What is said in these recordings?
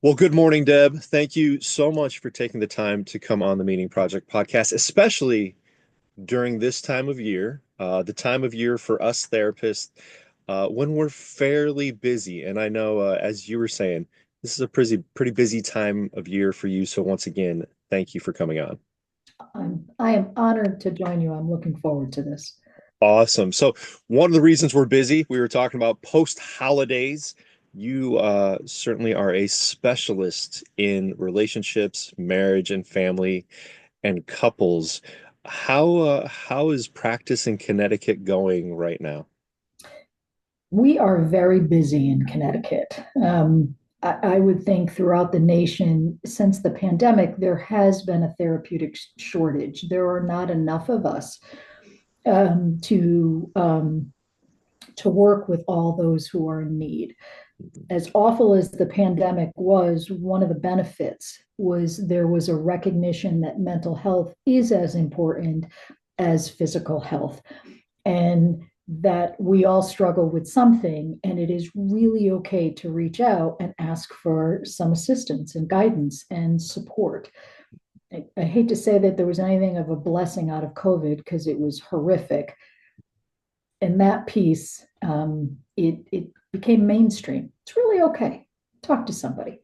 Well, good morning, Deb. Thank you so much for taking the time to come on the Meaning Project podcast, especially during this time of year, the time of year for us therapists, when we're fairly busy. And I know, as you were saying, this is a pretty busy time of year for you. So once again, thank you for coming on. I am honored to join you. I'm looking forward to this. Awesome. So one of the reasons we're busy, we were talking about post holidays. You certainly are a specialist in relationships, marriage, and family and couples. How is practice in Connecticut going right now? We are very busy in Connecticut. I would think throughout the nation, since the pandemic, there has been a therapeutic shortage. There are not enough of us um, to um, to work with all those who are in need. As awful as the pandemic was, one of the benefits was there was a recognition that mental health is as important as physical health, and that we all struggle with something, and it is really okay to reach out and ask for some assistance and guidance and support. I hate to say that there was anything of a blessing out of COVID because it was horrific. And that piece, it became mainstream. It's really okay. Talk to somebody.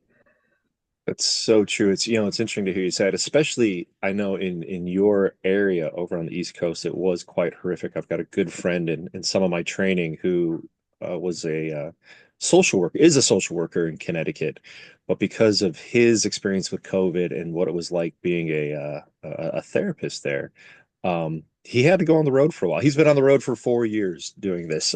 That's so true. It's interesting to hear you say it, especially I know in your area over on the East Coast, it was quite horrific. I've got a good friend in some of my training who was a is a social worker in Connecticut, but because of his experience with COVID and what it was like being a therapist there, he had to go on the road for a while. He's been on the road for 4 years doing this.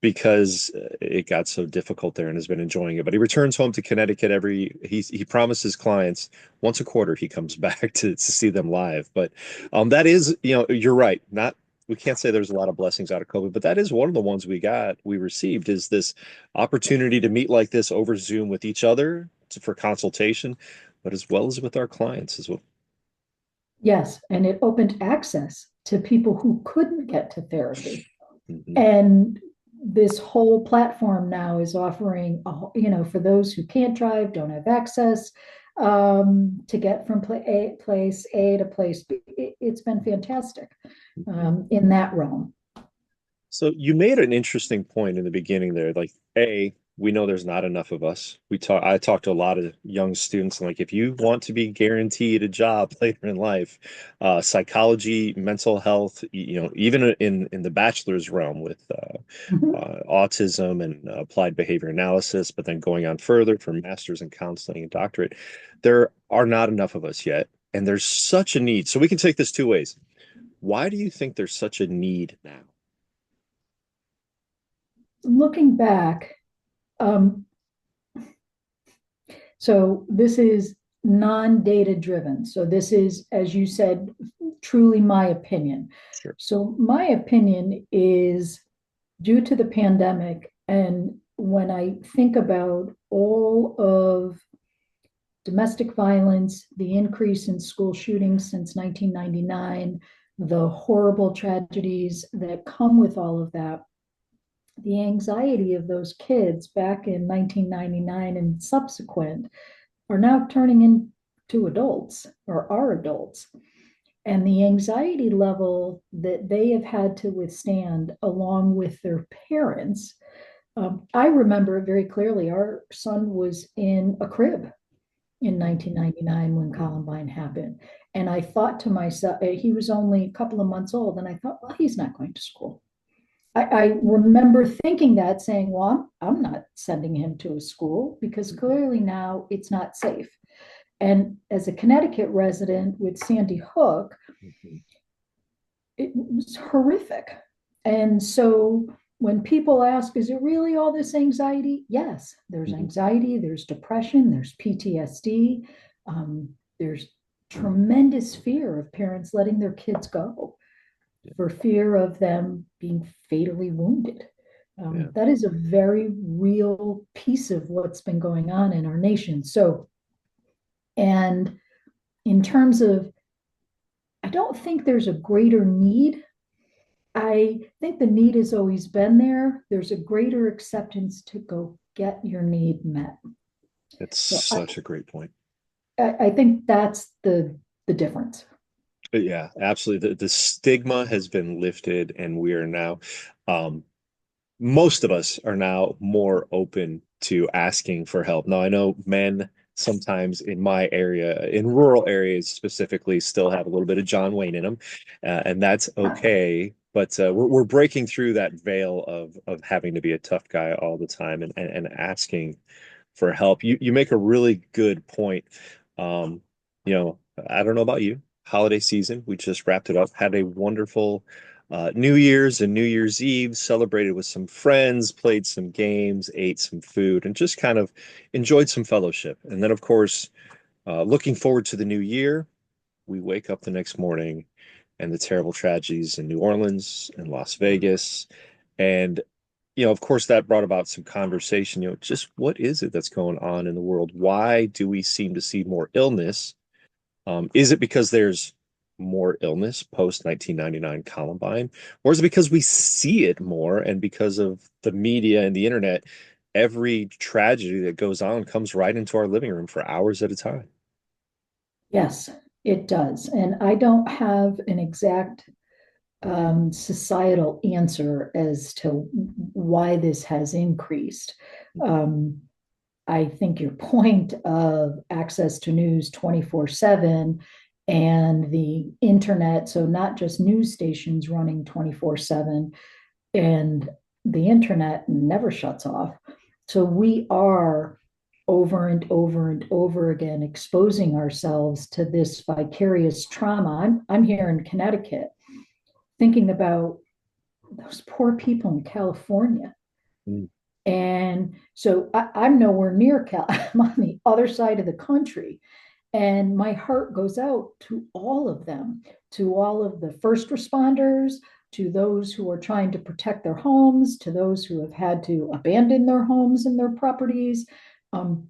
Because it got so difficult there and has been enjoying it. But he returns home to Connecticut he promises clients once a quarter he comes back to see them live. But that is, you're right. Not we can't say there's a lot of blessings out of COVID, but that is one of the ones we received is this opportunity to meet like this over Zoom with each other for consultation, but as well as with our clients as well. Yes, and it opened access to people who couldn't get to therapy. Mhm. And this whole platform now is offering, for those who can't drive, don't have access, to get from place A to place B. It's been fantastic in that realm. So you made an interesting point in the beginning there. Like, we know there's not enough of us. I talk to a lot of young students, and like, if you want to be guaranteed a job later in life, psychology, mental health, even in the bachelor's realm with Mhm. autism and applied behavior analysis, but then going on further for masters in counseling and doctorate, there are not enough of us yet, and there's such a need. So we can take this two ways. Why do you think there's such a need now? Looking back, um, so this is non-data driven. So this is, as you said, truly my opinion. Sure. So my opinion is due to the pandemic, and when I think about all of domestic violence, the increase in school shootings since 1999, the horrible tragedies that come with all of that, the anxiety of those kids back in 1999 and subsequent are now turning into adults or are adults. And the anxiety level that they have had to withstand along with their parents. I remember it very clearly. Our son was in a crib in 1999 when Columbine happened. And I thought to myself, he was only a couple of months old. And I thought, well, he's not going to school. I remember thinking that, saying, well, I'm not sending him to a school because clearly now it's not safe. And as a Connecticut resident with Sandy Hook, Mhm. it was horrific. And so when people ask, is it really all this anxiety? Yes, there's Mhm. anxiety, there's depression, there's PTSD, there's tremendous fear of parents letting their kids go Yeah. for fear of them being fatally wounded. Yeah. That is a very real piece of what's been going on in our nation. So, and in terms of, I don't think there's a greater need. I think the need has always been there. There's a greater acceptance to go get your need met. It's So such a great point. I think that's the difference. But yeah, absolutely. The stigma has been lifted, and we are now, um, most of us are now more open to asking for help. Now, I know men sometimes in my area, in rural areas specifically, still have a little bit of John Wayne in them, and that's okay. But we're breaking through that veil of having to be a tough guy all the time and asking for help. You make a really good point. Um, I don't know about you. Holiday season, we just wrapped it up. Had a wonderful New Year's and New Year's Eve, celebrated with some friends, played some games, ate some food, and just kind of enjoyed some fellowship. And then, of course, looking forward to the new year, we wake up the next morning and the terrible tragedies in New Orleans and Las Vegas. And of course, that brought about some conversation. Just what is it that's going on in the world? Why do we seem to see more illness? Is it because there's more illness post 1999 Columbine, or is it because we see it more and because of the media and the internet? Every tragedy that goes on comes right into our living room for hours at a time. Yes, it does. And I don't have an exact societal answer as to why this has increased. Um, I think your point of access to news 24/7 and the internet, so not just news stations running 24/7, and the internet never shuts off. So we are over and over and over again exposing ourselves to this vicarious trauma. I'm here in Connecticut thinking about those poor people in California. Mm. And so I'm nowhere near Cal. I'm on the other side of the country. And my heart goes out to all of them, to all of the first responders, to those who are trying to protect their homes, to those who have had to abandon their homes and their properties. Um,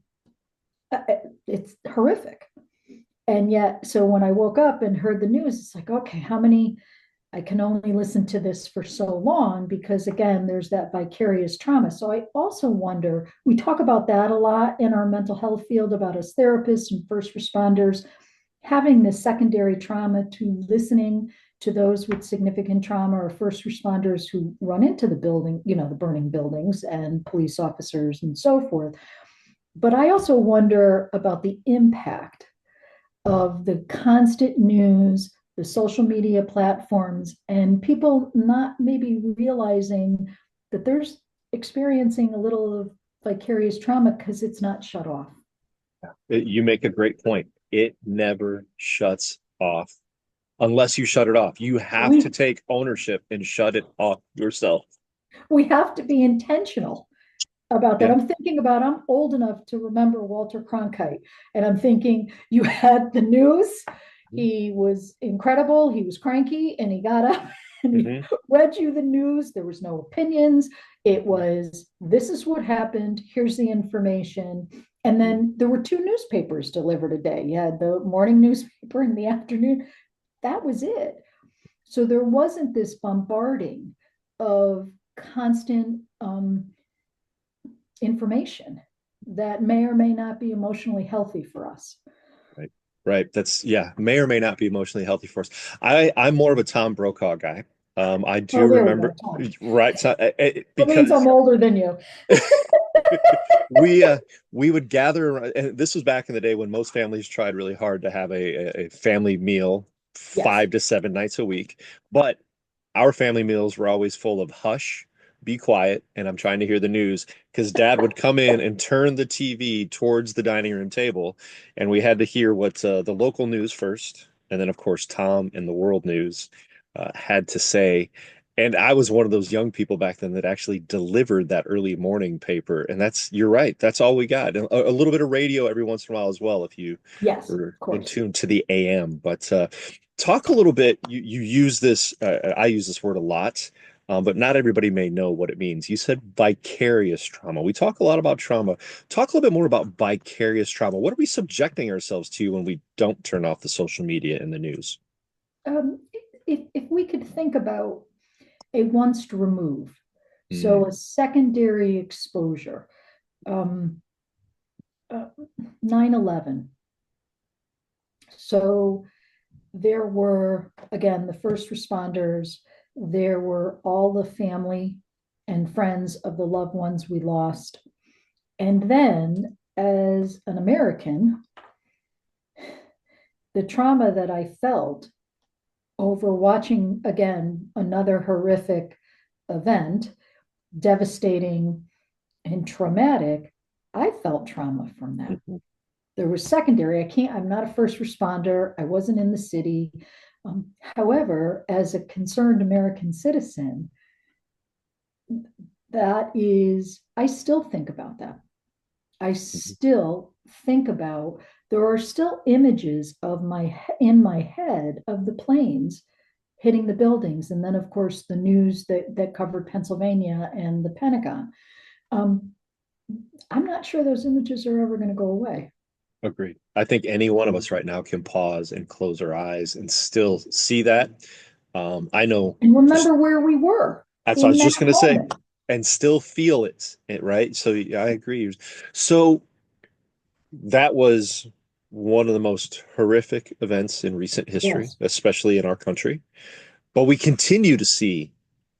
it's horrific. And yet, so when I woke up and heard the news, it's like, okay, how many I can only listen to this for so long because, again, there's that vicarious trauma. So I also wonder, we talk about that a lot in our mental health field about us therapists and first responders having this secondary trauma to listening to those with significant trauma or first responders who run into the building, the burning buildings and police officers and so forth. But I also wonder about the impact of the constant news, the social media platforms, and people not maybe realizing that there's experiencing a little of vicarious trauma because it's not shut off. You make a great point. It never shuts off unless you shut it off. You have to We take ownership and shut it off yourself. we have to be intentional about that. Yeah. I'm old enough to remember Walter Cronkite, and I'm thinking you had the news. He was incredible. He was cranky, and he got up and he Mm-hmm. read you the news. There was no opinions. It was, this is what happened. Here's the information. And then there were two newspapers delivered a day. You had the morning newspaper in the afternoon. That was it. So there wasn't this bombarding of constant information that may or may not be emotionally healthy for us. Right. Right. That's yeah, may or may not be emotionally healthy for us. I'm more of a Tom Brokaw guy. I Oh, do there we remember, go, Tom. right? So, That means because I'm older than you. we uh we would gather, and this was back in the day when most families tried really hard to have a family meal Yes. 5 to 7 nights a week. But our family meals were always full of hush, be quiet, and I'm trying to hear the news because dad would come in and turn the TV towards the dining room table, and we had to hear what the local news first, and then, of course, Tom and the world news had to say. And I was one of those young people back then that actually delivered that early morning paper. And you're right, that's all we got. A little bit of radio every once in a while as well, if you Yes, were of in course. tune to the AM. But talk a little bit. You use this. I use this word a lot, but not everybody may know what it means. You said vicarious trauma. We talk a lot about trauma. Talk a little bit more about vicarious trauma. What are we subjecting ourselves to when we don't turn off the social media and the news? Um, if we could think about a once removed, so Mm, a secondary exposure. Um, uh, 9/11. So there were, again, the first responders, there were all the family and friends of the loved ones we lost. And then, as an American, the trauma that I felt over watching, again, another horrific event, devastating and traumatic, I felt trauma from that. Mhm. There was secondary. I'm not a first responder. I wasn't in the city. However, as a concerned American citizen, I still think about that. I Mhm. still think about, there are still images in my head of the planes hitting the buildings. And then, of course, the news that covered Pennsylvania and the Pentagon. Um, I'm not sure those images are ever going to go away. Agreed. I think any one of us right now can pause and close our eyes and still see that. I know And just remember where we were that's what I in was that just going to say, moment. and still feel it, right? So yeah, I agree. So that was one of the most horrific events in recent history, Yes, especially in our country. But we continue to see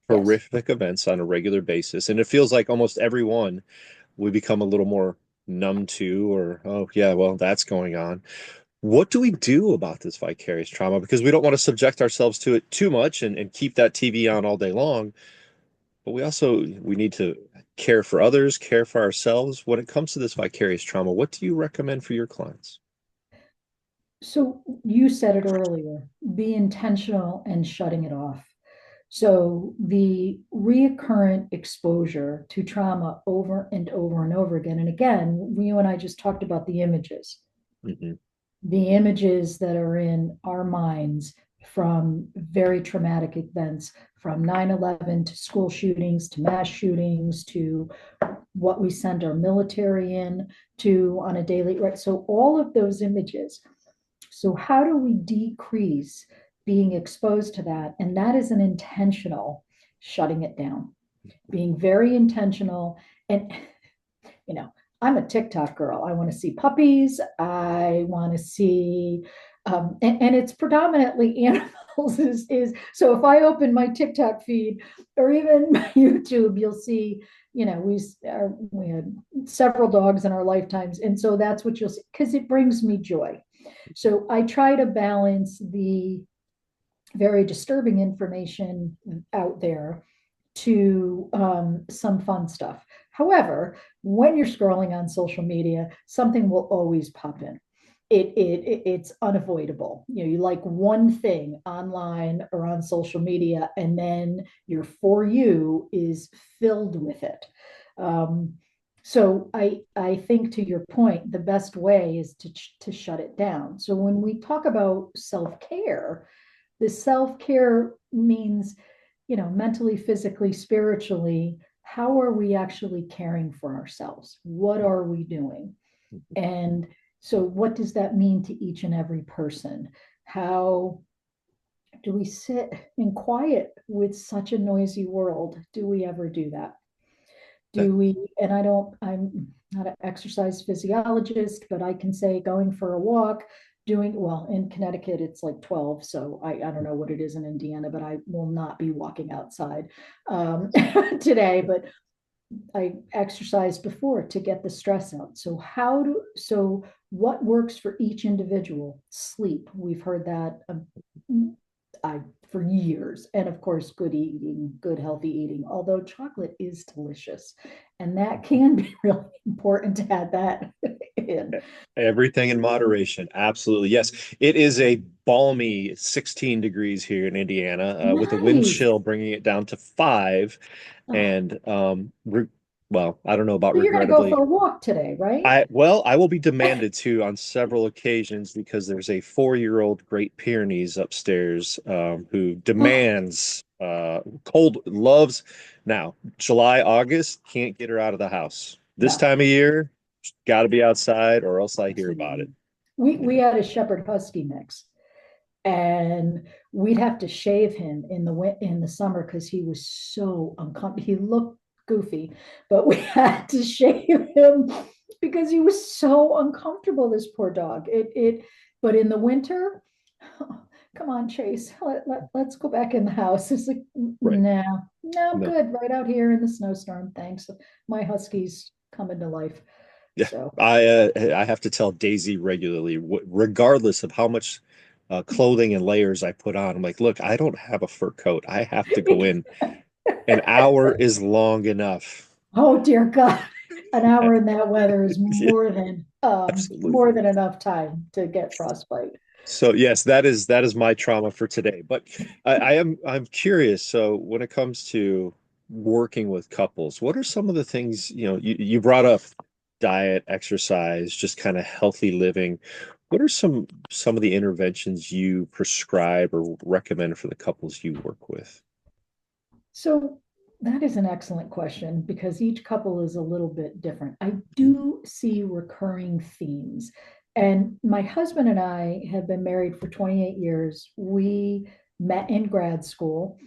yes. horrific events on a regular basis. And it feels like almost every one we become a little more numb to, or, oh, yeah, well, that's going on. What do we do about this vicarious trauma? Because we don't want to subject ourselves to it too much and keep that TV on all day long. But we need to care for others, care for ourselves. When it comes to this vicarious trauma, what do you recommend for your clients? So you said it earlier, be intentional and shutting it off. So the reoccurrent exposure to trauma over and over and over again. And again, you and I just talked about Mhm. the images that are in our minds from very traumatic events, from 9/11 to school shootings to mass shootings to what we send our military in to on a daily, right? So all of those images. So how do we decrease being exposed to that? And that is an intentional shutting it down, being very intentional. And you know, I'm a TikTok girl. I want to see puppies. I want to see, and it's predominantly animals. Is so if I open my TikTok feed or even my YouTube, you'll see, we had several dogs in our lifetimes, and so that's what you'll see because it brings me joy. So I try to balance the very disturbing information out there to some fun stuff. However, when you're scrolling on social media, something will always pop in. It's unavoidable. You like one thing online or on social media, and then your for you is filled with it. Um, so I think to your point, the best way is to shut it down. So when we talk about self care, the self care means, mentally, physically, spiritually, how are we actually caring for ourselves? What are we doing? And so, what does that mean to each and every person? How do we sit in quiet with such a noisy world? Do we ever do that? That, Do we, and I'm not an exercise physiologist, but I can say going for a walk, well, in Connecticut, it's like 12. So I don't know what it is in Indiana, but I will not be walking outside today, but I exercised before to get the stress out. So what works for each individual? Sleep. We've heard that I for years. And of course, good eating, good healthy eating, although chocolate is delicious. And that can be really important to add that in. Everything in moderation. Absolutely. Yes. It is a balmy 16 degrees here in Indiana, with a wind Nice. chill bringing it down to 5. Oh, And well, I don't know about so you're going to go regrettably. for a walk today, right? I will be demanded to on several occasions because there's a 4-year-old Great Pyrenees upstairs, who Oh, demands, cold, loves. Now, July, August, can't get her out of the house. This no. time of year, got to be outside or else I hear about it. We had a Shepherd Husky mix, and we'd have to shave him in the summer because he was so uncomfortable. He looked goofy, but we had to shave him because he was so uncomfortable, this poor dog. But in the winter, oh, come on, Chase, let's go back in the house. It's like, Right. no, no, I'm No. good right out here in the snowstorm. Thanks. My Husky's coming to life. Yeah. So I have to tell Daisy regularly, regardless of how much clothing and layers I put on. I'm like, look, I don't have a fur coat. I have to go in. An hour is long enough. oh dear God, an hour in that weather is Yeah, more absolutely. than enough time to get frostbite. So yes, that is my trauma for today. But I'm curious. So when it comes to working with couples, what are some of the things, you brought up diet, exercise, just kind of healthy living. What are some of the interventions you prescribe or recommend for the couples you work with? So that is an excellent question because each couple is a little bit different. I Mhm. do see recurring themes. And my husband and I have been married for 28 years. We met in grad school.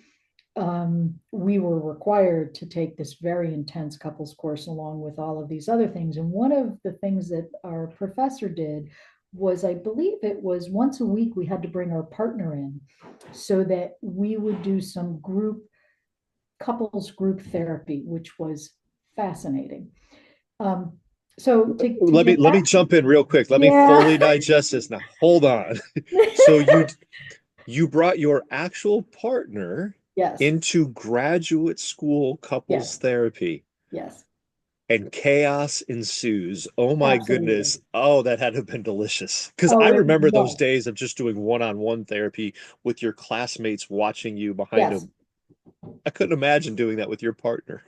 We were required to take this very intense couples course along with all of these other things. And one of the things that our professor did was, I believe it was once a week, we had to bring our partner in so that we would do some couples group therapy, which was fascinating. Um, so to get Let me back, jump in real quick. Let me fully yeah, digest this now. Hold on. So you brought your actual partner yes, into graduate school couples yes, therapy yes, and chaos ensues. Oh my absolutely. goodness. Oh, that had to have been delicious. Because I Oh, it remember those was. days of just doing one-on-one therapy with your classmates watching you behind Yes, them. I couldn't imagine doing that with your partner.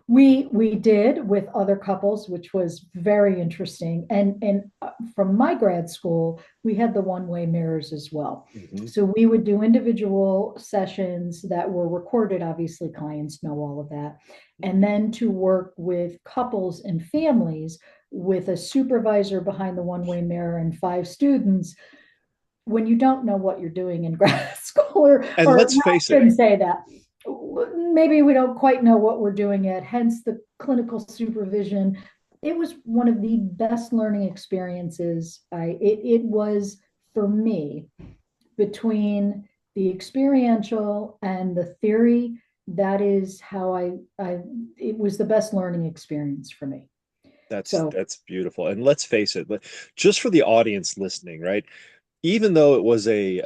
we did with other couples, which was very interesting. And from my grad school, we had the one-way mirrors as well. Mhm. So we would do individual sessions that were recorded. Obviously, clients know all of that. And then to work with couples and families with a supervisor behind the one-way mirror and five students when you don't know what you're doing in grad school, And or let's well, face I it, shouldn't say that. Maybe we don't quite know what we're doing yet, hence the clinical supervision. It was one of the best learning experiences. It was for me between the experiential and the theory. That is how I it was the best learning experience for me. So that's beautiful. And let's face it, just for the audience listening, right? Even though it was they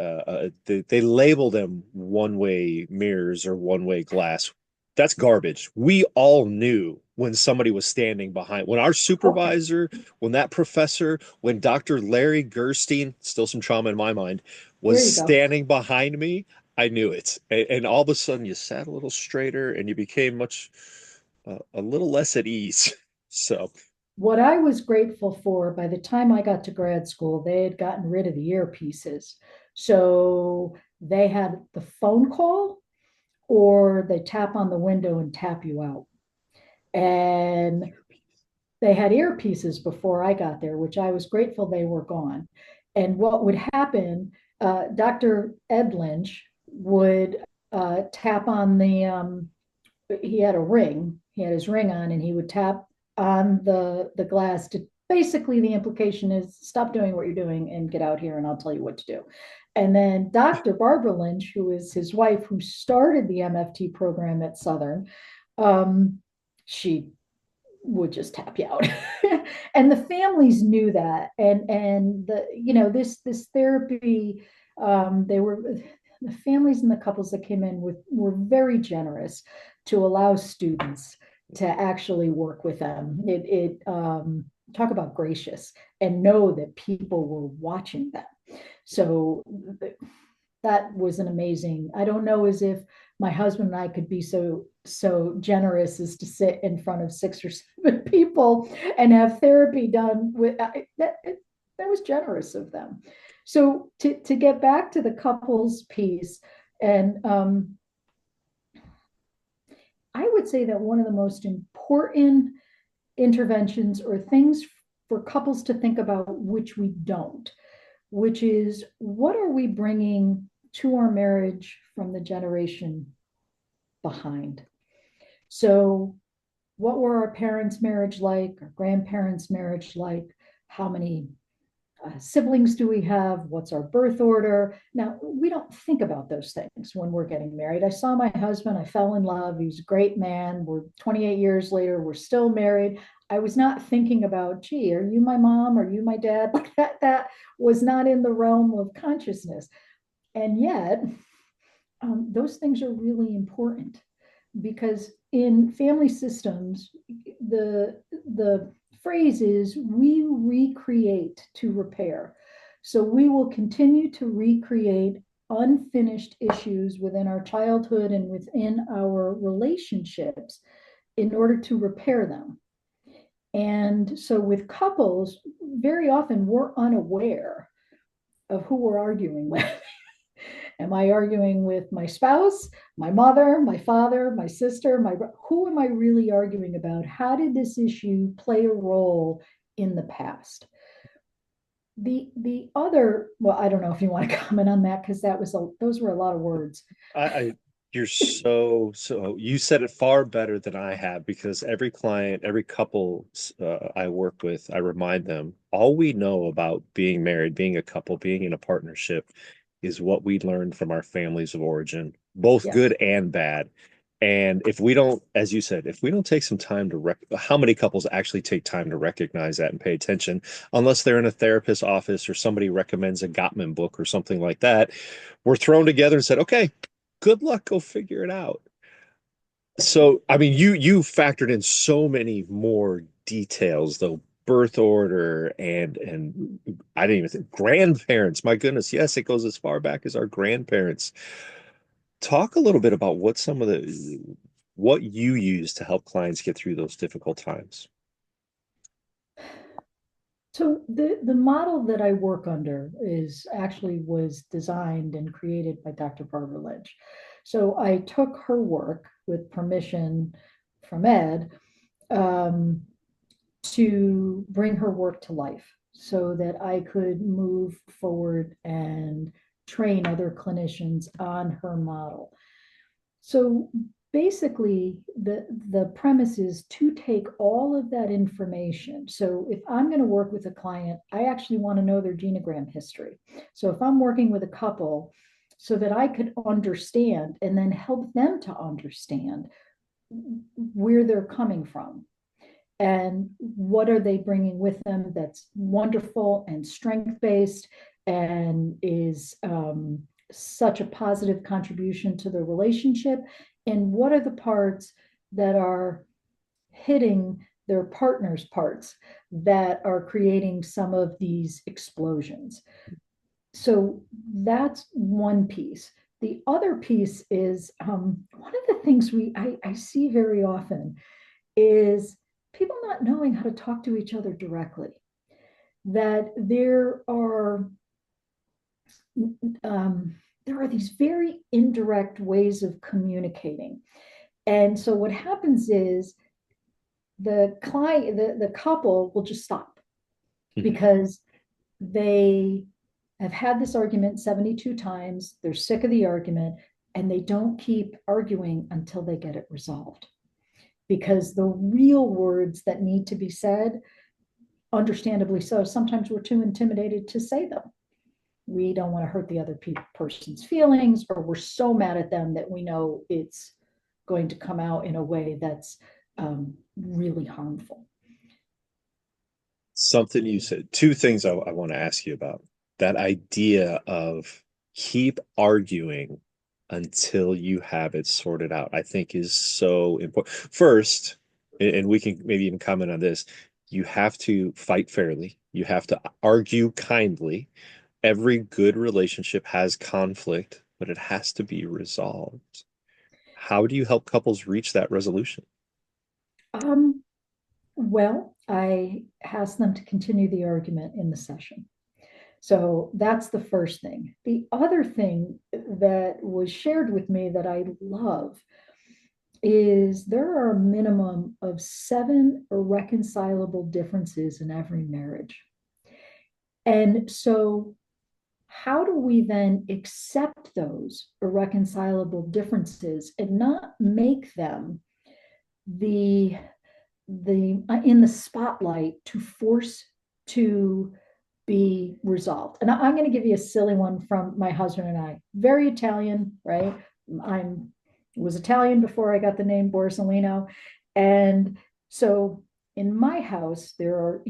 label them one-way mirrors or one-way glass, that's garbage. We all knew when somebody was standing behind, when our okay, supervisor, when that professor, when Dr. Larry Gerstein, still some trauma in my mind, was there you go. standing behind me, I knew it. And all of a sudden you sat a little straighter and you became a little less at ease. So, What I was grateful for, by the time I got to grad school, they had gotten rid of the earpieces. So they had the phone call or they tap on the window and tap you out. And they had earpieces before I got there, which I was grateful they were gone. And what would happen, Dr. Ed Lynch would tap on he had a ring, he had his ring on, and he would tap on the glass to basically the implication is stop doing what you're doing and get out here and I'll tell you what to do. And then Dr. Barbara Lynch, who is his wife, who started the MFT program at Southern, she would just tap you out. And the families knew that. And this therapy, they were the families and the couples that came in with were very generous to allow students to actually work with them. It talk about gracious and know that people were watching them. So that was an amazing. I don't know as if my husband and I could be so generous as to sit in front of six or seven people and have therapy done with that was generous of them. So to get back to the couples piece, and I would say that one of the most important interventions or things for couples to think about, which we don't, which is what are we bringing to our marriage from the generation behind? So what were our parents' marriage like, our grandparents' marriage like, how many siblings do we have? What's our birth order? Now, we don't think about those things when we're getting married. I saw my husband, I fell in love. He's a great man. We're 28 years later, we're still married. I was not thinking about, gee, are you my mom? Are you my dad? Like that was not in the realm of consciousness. And yet, those things are really important because in family systems, the phrase is we recreate to repair. So we will continue to recreate unfinished issues within our childhood and within our relationships in order to repair them. And so with couples, very often we're unaware of who we're arguing with. Am I arguing with my spouse, my mother, my father, my sister, who am I really arguing about? How did this issue play a role in the past? The other, well, I don't know if you want to comment on that because those were a lot of words. I you're so you said it far better than I have because every client, every couple I work with, I remind them all we know about being married, being a couple, being in a partnership is what we learned from our families of origin, both Yes. good and bad. And if we don't, as you said, if we don't take some time to how many couples actually take time to recognize that and pay attention, unless they're in a therapist's office or somebody recommends a Gottman book or something like that, we're thrown together and said, okay, good luck, go figure it out. So, I mean, you factored in so many more details, though, birth order and I didn't even think grandparents. My goodness, yes, it goes as far back as our grandparents. Talk a little bit about what you use to help clients get through those difficult times. So the model that I work under is actually was designed and created by Dr. Barbara Lynch. So I took her work with permission from Ed, um, to bring her work to life so that I could move forward and train other clinicians on her model. So basically, the premise is to take all of that information. So if I'm going to work with a client, I actually want to know their genogram history. So if I'm working with a couple, so that I could understand and then help them to understand where they're coming from and what are they bringing with them that's wonderful and strength based and is such a positive contribution to the relationship, and what are the parts that are hitting their partner's parts that are creating some of these explosions. So that's one piece. The other piece is one of the things I see very often is people not knowing how to talk to each other directly. That there are these very indirect ways of communicating, and so what happens is the couple will just stop Mhm. because they have had this argument 72 times. They're sick of the argument, and they don't keep arguing until they get it resolved. Because the real words that need to be said, understandably so, sometimes we're too intimidated to say them. We don't want to hurt the other person's feelings, or we're so mad at them that we know it's going to come out in a way that's really harmful. Something you said, two things I want to ask you about. That idea of keep arguing until you have it sorted out, I think is so important. First, and we can maybe even comment on this, you have to fight fairly, you have to argue kindly. Every good relationship has conflict, but it has to be resolved. How do you help couples reach that resolution? Um, well, I ask them to continue the argument in the session. So that's the first thing. The other thing that was shared with me that I love is there are a minimum of 7 irreconcilable differences in every marriage. And so, how do we then accept those irreconcilable differences and not make them the the in the spotlight to force to be resolved. And I'm going to give you a silly one from my husband and I. Very Italian, right? I'm was Italian before I got the name Borzellino, and so in my house there are,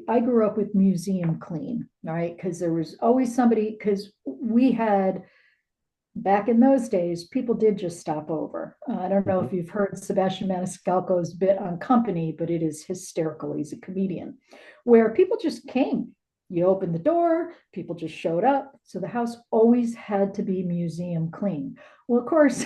I grew up with museum clean, right? Because there was always somebody, because we had, back in those days, people did just stop over. I don't know Mhm. if you've heard Sebastian Maniscalco's bit on Company, but it is hysterical. He's a comedian where people just came. You opened the door, people just showed up. So the house always had to be museum clean. Well, of course,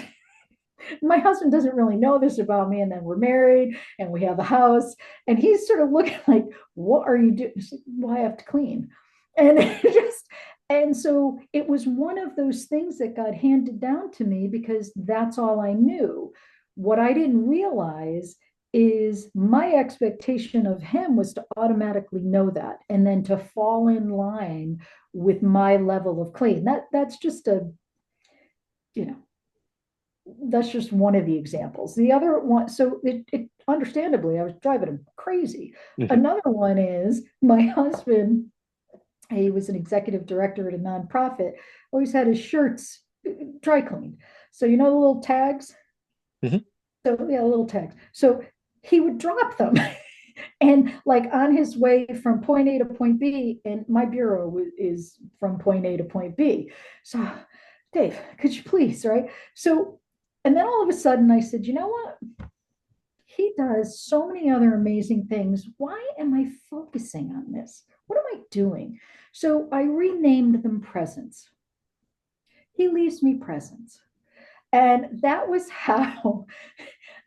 my husband doesn't really know this about me. And then we're married and we have a house. And he's sort of looking like, what are you doing? Like, well, I have to clean. And just, and so it was one of those things that got handed down to me because that's all I knew. What I didn't realize is my expectation of him was to automatically know that and then to fall in line with my level of clean. That's just a, you know, that's just one of the examples. The other one, so it understandably, I was driving him crazy. Mhm. Another one is my husband, he was an executive director at a nonprofit, always had his shirts dry cleaned. So, the little tags? Mhm. So, yeah, little tags. So he would drop them. And like on his way from point A to point B, and my bureau is from point A to point B. So, Dave, could you please, right? So, and then all of a sudden I said, you know what? He does so many other amazing things. Why am I focusing on this? What am I doing? So I renamed them presents. He leaves me presents. And that was how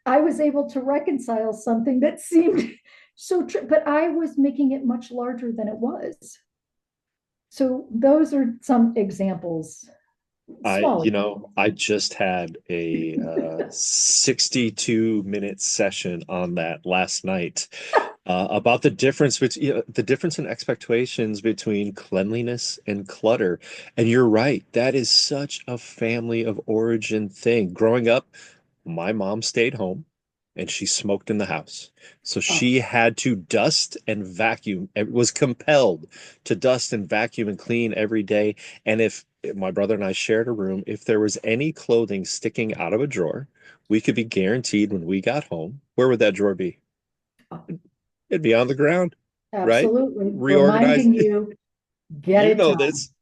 I was able to reconcile something that seemed so true, but I was making it much larger than it was. So those are some examples, small I just had a 62-minute session on that last night, about the difference in expectations between cleanliness and clutter. And you're right, that is such a family of origin thing. Growing up, my mom stayed home and she smoked in the house. So Oh, she had to dust and vacuum, and was compelled to dust and vacuum and clean every day. And if my brother and I shared a room, if there was any clothing sticking out of a drawer, we could be guaranteed when we got home, where would that drawer be? oh, It'd be on the ground, right? absolutely. Reorganized. Reminding you, get You it know done. this.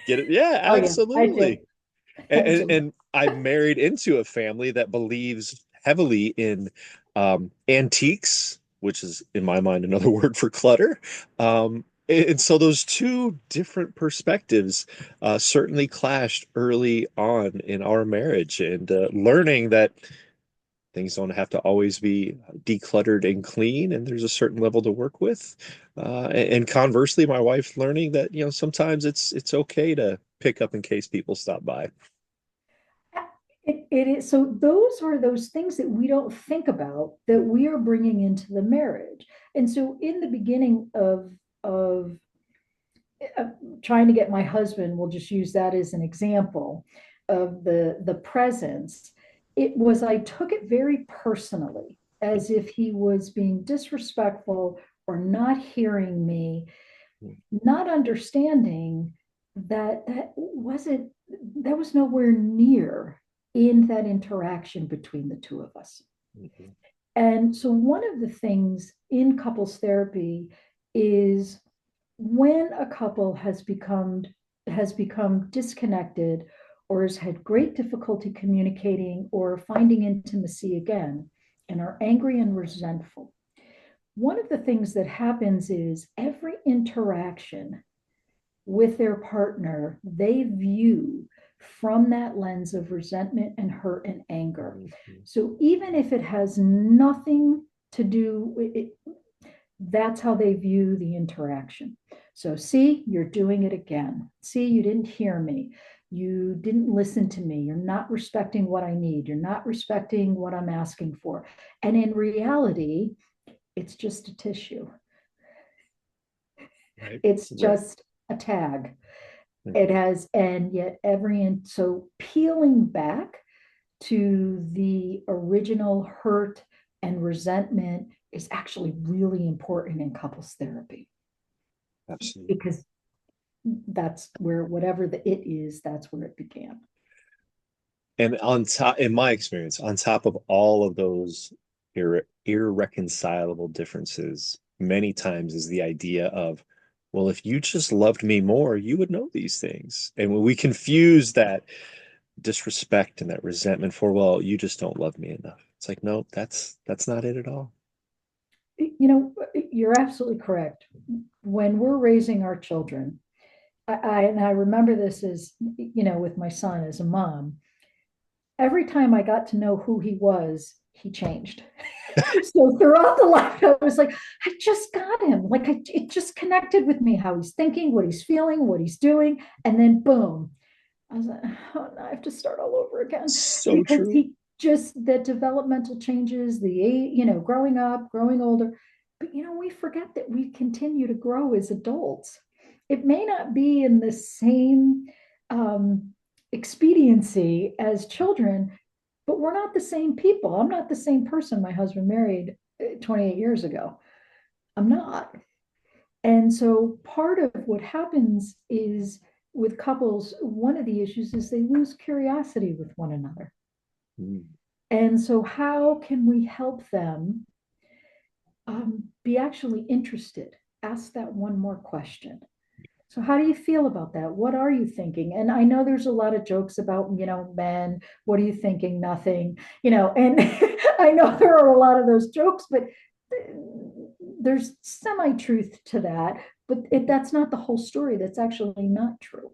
Get it? Yeah, Oh, yeah, I do. absolutely. I and, do. and I married into a family that believes heavily in antiques, which is in my mind another word for clutter. And so those two different perspectives certainly clashed early on in our marriage, and learning that things don't have to always be decluttered and clean, and there's a certain level to work with. And conversely, my wife's learning that sometimes it's okay to pick up in case people stop by. It is, so those are those things that we don't think about that we are bringing into the marriage. And so in the beginning of uh, trying to get my husband, we'll just use that as an example of the presence, it was, I took it very personally, as if he was being disrespectful or not hearing me, not understanding that that was nowhere near in that interaction between the two of us. Mhm. And so one of the things in couples therapy is when a couple has become disconnected or has had great difficulty communicating or finding intimacy again and are angry and resentful, one of the things that happens is every interaction with their partner, they view from that lens of resentment and hurt and anger. Mhm. So even if it has nothing to do with it, that's how they view the interaction. So, see, you're doing it again. See, you didn't hear me. You didn't listen to me. You're not respecting what I need. You're not respecting what I'm asking for. And in reality, it's just a tissue, Right. it's Right. just a tag. Mhm. It has, and yet so peeling back to the original hurt and resentment is actually really important in couples therapy, Absolutely. because that's where whatever the it is, that's where it began. And on top, in my experience, on top of all of those irreconcilable differences, many times is the idea of, well, if you just loved me more, you would know these things. And when we confuse that disrespect and that resentment for, well, you just don't love me enough. It's like, no, that's not it at all. You're absolutely correct. When we're raising our children, I remember this as, with my son as a mom, every time I got to know who he was, he changed. So throughout the life, I was like, I just got him. Like, it just connected with me, how he's thinking, what he's feeling, what he's doing. And then boom, I was like, oh, I have to start all over again, So because true. he just, the developmental changes, growing up, growing older. But, we forget that we continue to grow as adults. It may not be in the same um, expediency as children, but we're not the same people. I'm not the same person my husband married 28 years ago. I'm not. And so part of what happens is, with couples, one of the issues is they lose curiosity with one another. Mm. And so, how can we help them be actually interested? Ask that one more question. So, how do you feel about that? What are you thinking? And I know there's a lot of jokes about, men, what are you thinking? Nothing, and I know there are a lot of those jokes, but there's semi truth to that. But that's not the whole story. That's actually not true.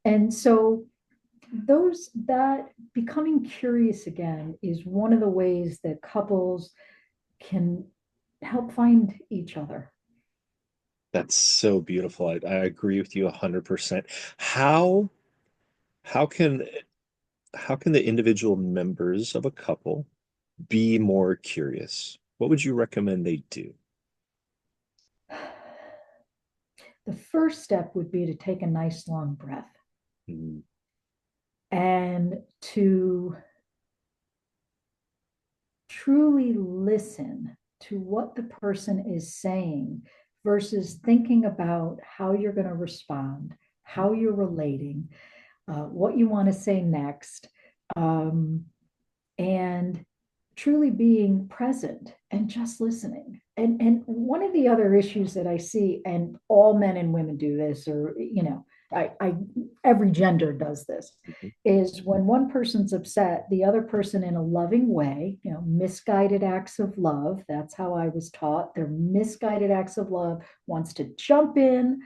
And so, that becoming curious again is one of the ways that couples can help find each other. That's so beautiful. I agree with you 100%. How how can how can the individual members of a couple be more curious? What would you recommend they do? The first step would be to take a nice long breath Mm. and to truly listen to what the person is saying, versus thinking about how you're going to respond, how you're relating, what you want to say next, um, and truly being present and just listening. And one of the other issues that I see, and all men and women do this, or I every gender does this, Mhm. is when one person's upset, the other person, in a loving way, misguided acts of love. That's how I was taught. They're misguided acts of love, wants to jump in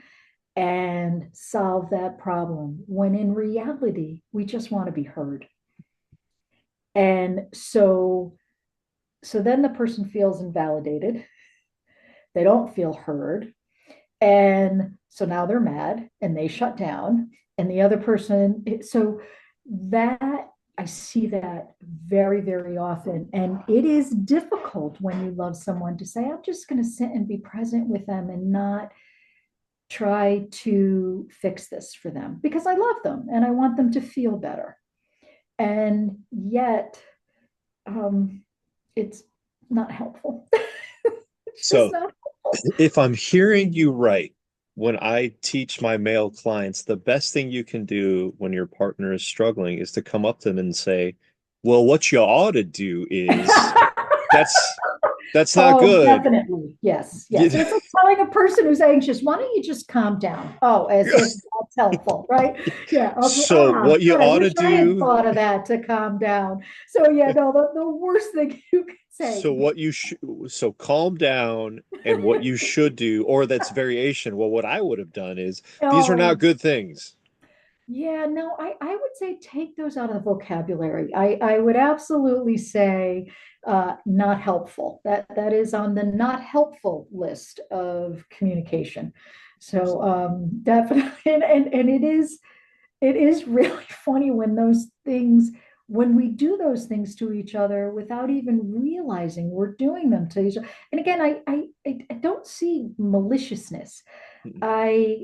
and solve that problem, when in reality we just want to be heard. And so then the person feels invalidated, they don't feel heard, and so now they're mad and they shut down. And the other person, so that, I see that very, very often. And it is difficult when you love someone to say, I'm just going to sit and be present with them and not try to fix this for them, because I love them and I want them to feel better. And yet, um, it's not helpful. It's just So, not helpful. if I'm hearing you right, when I teach my male clients, the best thing you can do when your partner is struggling is to come up to them and say, "Well, what you ought to do is that's that's not Oh, good." definitely. Yes, yes. You- It's like telling a person who's anxious, why don't you just calm down? Oh, as if that's helpful, right? Yeah. Okay. So what you God, I ought wish to I had do, thought of that, to calm down. So yeah, no, the worst thing you could say. so what you should, so calm down, and what you should do, or that's variation. Well, what I would have done is these are not Oh, good things. yeah, no, I would say take those out of the vocabulary. I would absolutely say not helpful. That is on the not helpful list of communication. So definitely, and it is really funny when those things, when we do those things to each other without even realizing we're doing them to each other. And again, I don't see maliciousness.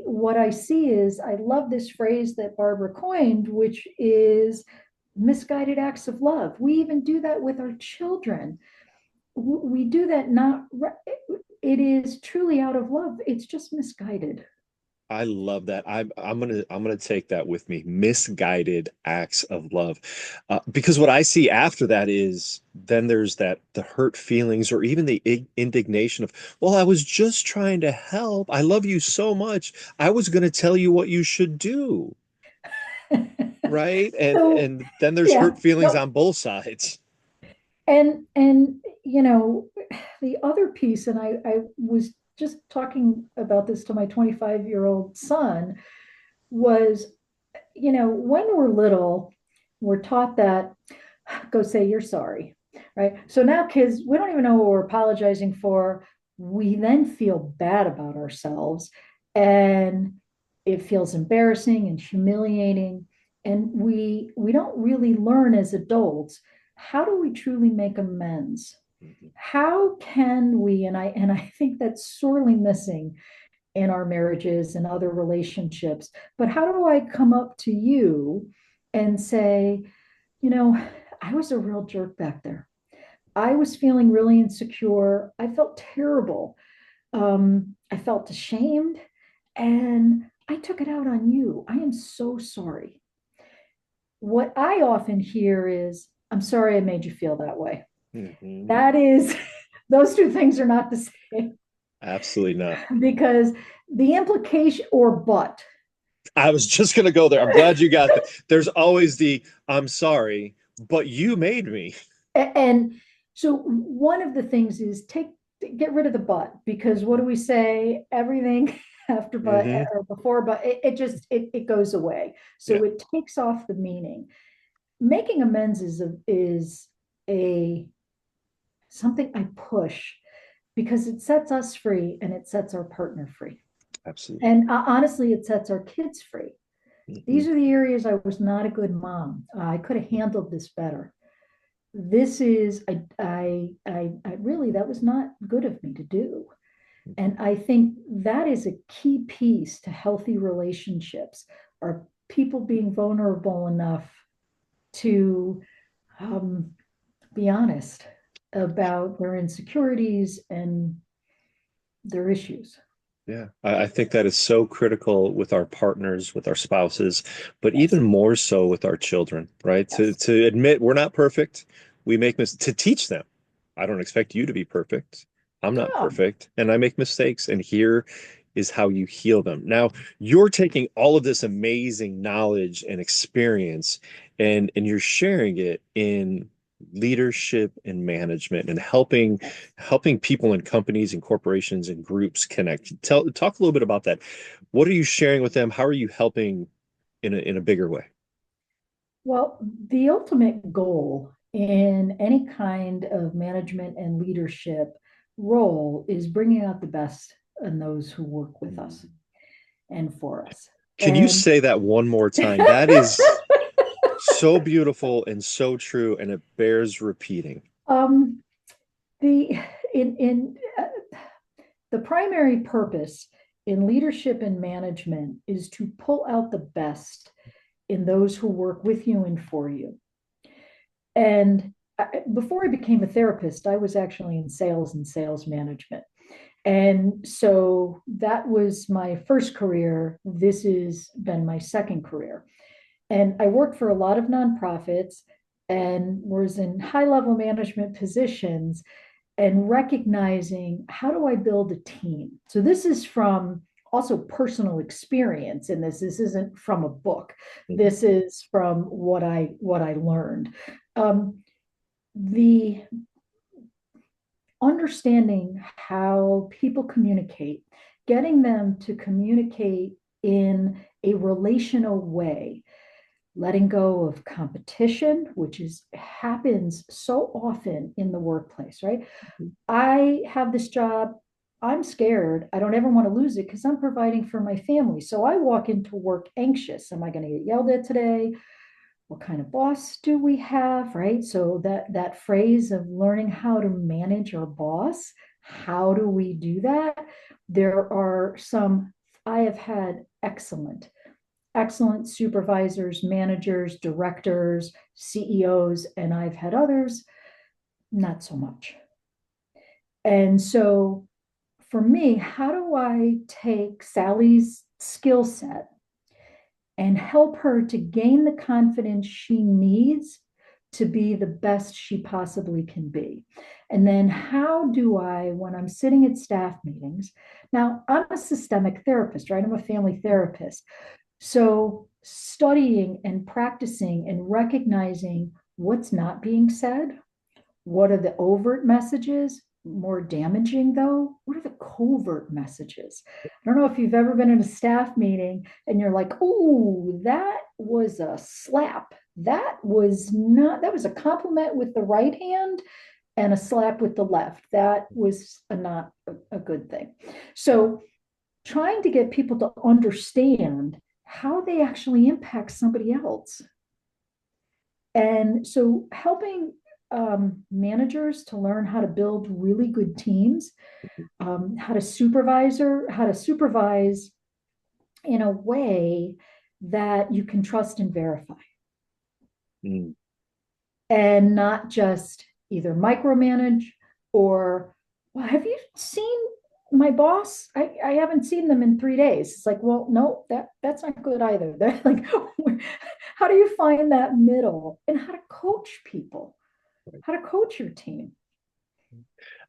What I see is, I love this phrase that Barbara coined, which is misguided acts of love. We even do that with our children. we do that not, it is truly out of love. It's just misguided. I love that. I'm gonna take that with me. Misguided acts of love, because what I see after that is then there's that the hurt feelings or even the indignation of, well, I was just trying to help. I love you so much. I was gonna tell you what you should do, right? And So, and then there's yeah, hurt feelings no, on both sides. and the other piece, and I was just talking about this to my 25-year-old son, was, when we're little, we're taught that go say you're sorry, right? So now kids, we don't even know what we're apologizing for. We then feel bad about ourselves, and it feels embarrassing and humiliating. And we don't really learn as adults, how do we truly make amends? Mhm. How can we, and I think that's sorely missing in our marriages and other relationships. But how do I come up to you and say, you know, I was a real jerk back there. I was feeling really insecure. I felt terrible. I felt ashamed, and I took it out on you. I am so sorry. What I often hear is, I'm sorry I made you feel that way. Mhm. That is, those two things are not the same, Absolutely not. because the implication, or but, I was just gonna go there. I'm glad you got that. There's always the I'm sorry, but you made me. and so one of the things is get rid of the but, because what do we say? Everything after but Hmm. or before but, it just it goes away. Yeah, So it takes off the meaning. Making amends is a something I push, because it sets us free and it sets our partner free. absolutely. And honestly, it sets our kids free. Hmm. These are the areas I was not a good mom. I could have handled this better. This is I really, that was not good of me to do. And I think that is a key piece to healthy relationships, are people being vulnerable enough to um, be honest about their insecurities and their issues. Yeah, I think that is so critical with our partners, with our spouses, but Yes, even more so with our children, right? To yes. to admit we're not perfect, we make mis to teach them. I don't expect you to be perfect. I'm not Oh, perfect, and I make mistakes, and here is how you heal them. Now, you're taking all of this amazing knowledge and experience and you're sharing it in leadership and management and yes. helping people in companies and corporations and groups connect. Talk a little bit about that. What are you sharing with them? How are you helping in a bigger way? Well, the ultimate goal in any kind of management and leadership role is bringing out the best in those who work with us and for us. Can you And say that one more time? That is so beautiful and so true, and it bears repeating. um, the in the primary purpose in leadership and management is to pull out the best in those who work with you and for you. And before I became a therapist, I was actually in sales and sales management. And so that was my first career. This has been my second career. And I worked for a lot of nonprofits and was in high level management positions, and recognizing, how do I build a team? So this is from also personal experience in this. This isn't from a book. Mhm. This is from what I learned. The understanding how people communicate, getting them to communicate in a relational way, letting go of competition, which is happens so often in the workplace, right? I have this job. I'm scared. I don't ever want to lose it because I'm providing for my family. So I walk into work anxious. Am I going to get yelled at today? What kind of boss do we have, right? So that phrase of learning how to manage our boss, how do we do that? There are some, I have had excellent supervisors, managers, directors, CEOs, and I've had others not so much. And so for me, how do I take Sally's skill set and help her to gain the confidence she needs to be the best she possibly can be? And then how do I, when I'm sitting at staff meetings, now I'm a systemic therapist, right? I'm a family therapist. So studying and practicing and recognizing what's not being said, what are the overt messages? More damaging, though? What are the covert messages? I don't know if you've ever been in a staff meeting and you're like, oh, that was a slap. That was not, that was a compliment with the right hand and a slap with the left. That was not a good thing. So, trying to get people to understand how they actually impact somebody else. And so helping managers to learn how to build really good teams, how to supervise in a way that you can trust and verify, Mm. and not just either micromanage or, well, have you seen my boss? I haven't seen them in 3 days. It's like, well, no, that's not good either. They're like, how do you find that middle and how to coach people, how to coach your team?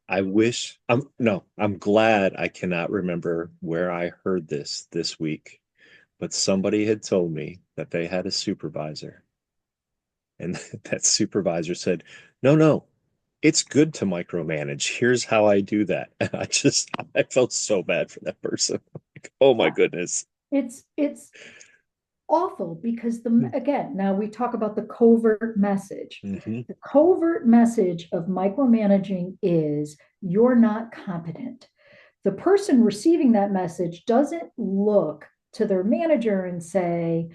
I wish I'm no, I'm glad I cannot remember where I heard this week, but somebody had told me that they had a supervisor, and that supervisor said, "No, no, it's good to micromanage. Here's how I do that." And I felt so bad for that person. Like, oh my Yeah, goodness. it's awful because the Mm-hmm. again, now we talk about the covert message. Mm-hmm. The covert message of micromanaging is you're not competent. The person receiving that message doesn't look to their manager and say,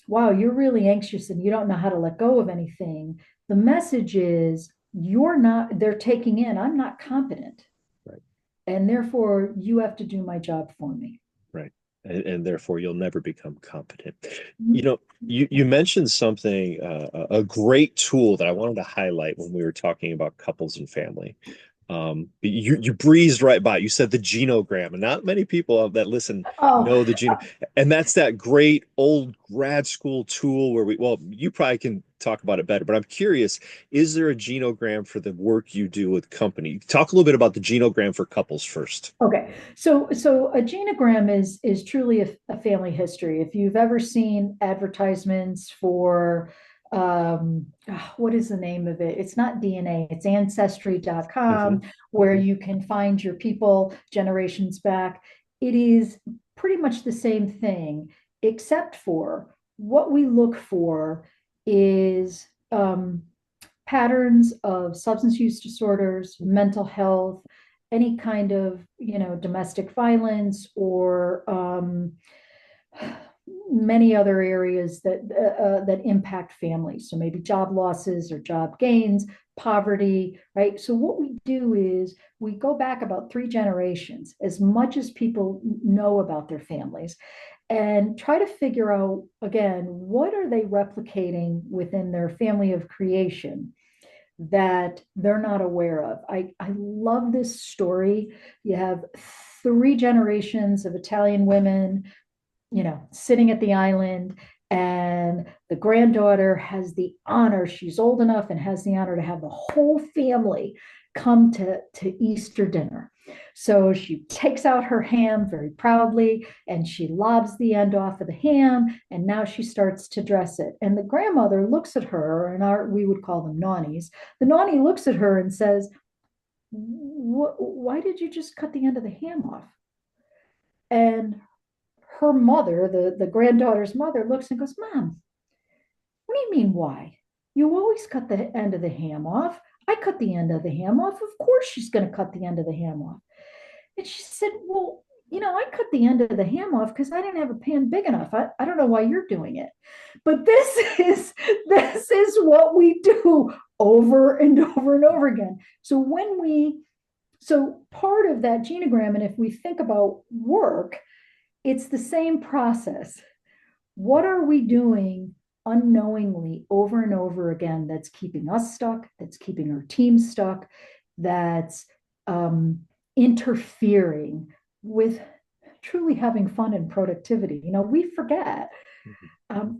wow, you're really anxious and you don't know how to let go of anything. The message is you're not, they're taking in, I'm not competent. Right. And therefore, you have to do my job for me. Right. And therefore you'll never become competent. You Mm-hmm. know, you mentioned something, a great tool that I wanted to highlight when we were talking about couples and family. You breezed right by. You said the genogram, and not many people that listen Oh, know the geno. And that's that great old grad school tool where well, you probably can talk about it better, but I'm curious, is there a genogram for the work you do with company? Talk a little bit about the genogram for couples first. okay. So a genogram is truly a family history. If you've ever seen advertisements for what is the name of it? It's not DNA, it's Hmm. ancestry.com, where Hmm. you can find your people generations back. It is pretty much the same thing, except for what we look for is patterns of substance use disorders, mental health, any kind of domestic violence, or many other areas that impact families. So maybe job losses or job gains, poverty, right? So what we do is we go back about 3 generations, as much as people know about their families, and try to figure out again, what are they replicating within their family of creation that they're not aware of. I love this story. You have 3 generations of Italian women, sitting at the island, and the granddaughter has the honor, she's old enough and has the honor to have the whole family come to Easter dinner. So she takes out her ham very proudly and she lobs the end off of the ham, and now she starts to dress it. And the grandmother looks at her, and we would call them nannies. The nanny looks at her and says, why did you just cut the end of the ham off? And her mother, the granddaughter's mother, looks and goes, Mom, what do you mean why? You always cut the end of the ham off. I cut the end of the ham off. Of course she's going to cut the end of the ham off. And she said, well, I cut the end of the ham off because I didn't have a pan big enough. I don't know why you're doing it. But this is what we do over and over and over again. So part of that genogram, and if we think about work, it's the same process. What are we doing unknowingly over and over again that's keeping us stuck, that's keeping our team stuck, that's um, interfering with truly having fun and productivity. We forget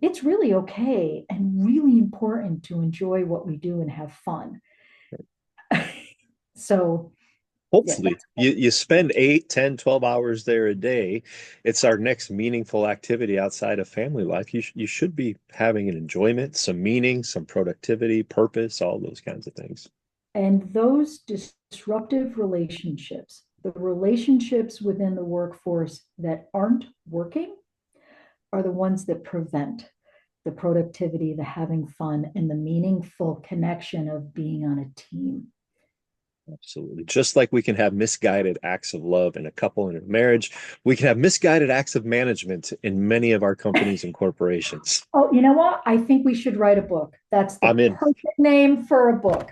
it's really okay and really important to enjoy what we do and have fun. So, yeah, Hopefully, you spend 8, 10, 12 hours there a day. It's our next meaningful activity outside of family life. You should be having an enjoyment, some meaning, some productivity, purpose, all those kinds of things. and those disruptive relationships, the relationships within the workforce that aren't working, are the ones that prevent the productivity, the having fun, and the meaningful connection of being on a team. Absolutely. Just like we can have misguided acts of love in a couple and in a marriage, we can have misguided acts of management in many of our companies and corporations. Oh, you know what? I think we should write a book. That's the I'm in. perfect name for a book.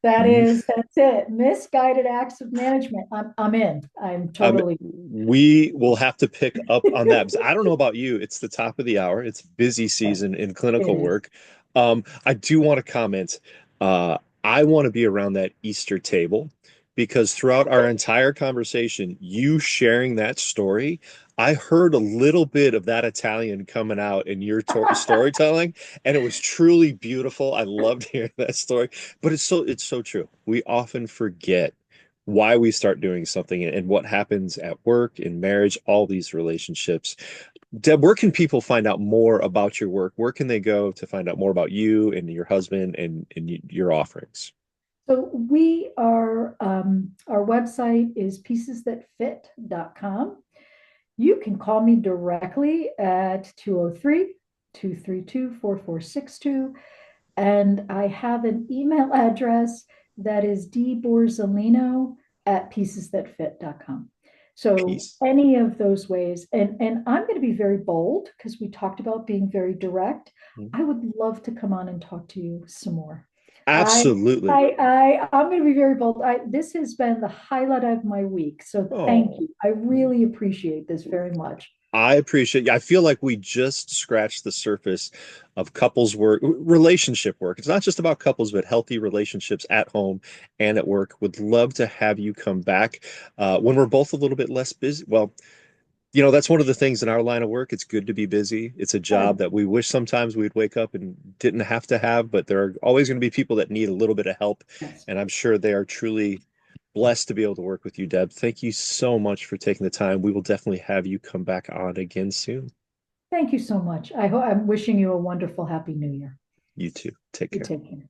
That's it. Misguided acts of management. I'm in. I'm totally. We will have to pick up on that because I don't know about you. It's the top of the hour. It's busy Yes, season in it clinical is. work. I do want to comment. I want to be around that Easter table because throughout our entire conversation, you sharing that story, I heard a little bit of that Italian coming out in your storytelling, and it was truly beautiful. I loved hearing that story, but it's so true. We often forget why we start doing something and what happens at work, in marriage, all these relationships. Deb, where can people find out more about your work? Where can they go to find out more about you and your husband and your offerings? So we are, our website is piecesthatfit.com. You can call me directly at 203-232-4462. And I have an email address that is dborzellino@piecesthatfit.com. So Peace. any of those ways, and I'm going to be very bold because we talked about being very direct. I would love to come on and talk to you some more. I Absolutely. I'm going to be very bold. This has been the highlight of my week. So thank Oh, you. I really appreciate this very much. I appreciate. I feel like we just scratched the surface of couples work, relationship work. It's not just about couples, but healthy relationships at home and at work. Would love to have you come back when we're both a little bit less busy. Well, that's one of the things in our line of work. It's good to be busy. It's a job Oh, that we wish sometimes we'd wake up and didn't have to have, but there are always going to be people that need a little bit of help. yes. And I'm sure they are truly blessed to be able to work with you, Deb. Thank you so much for taking the time. We will definitely have you come back on again soon. Thank you so much. I'm wishing you a wonderful, happy new year. You too. Take You care. take care.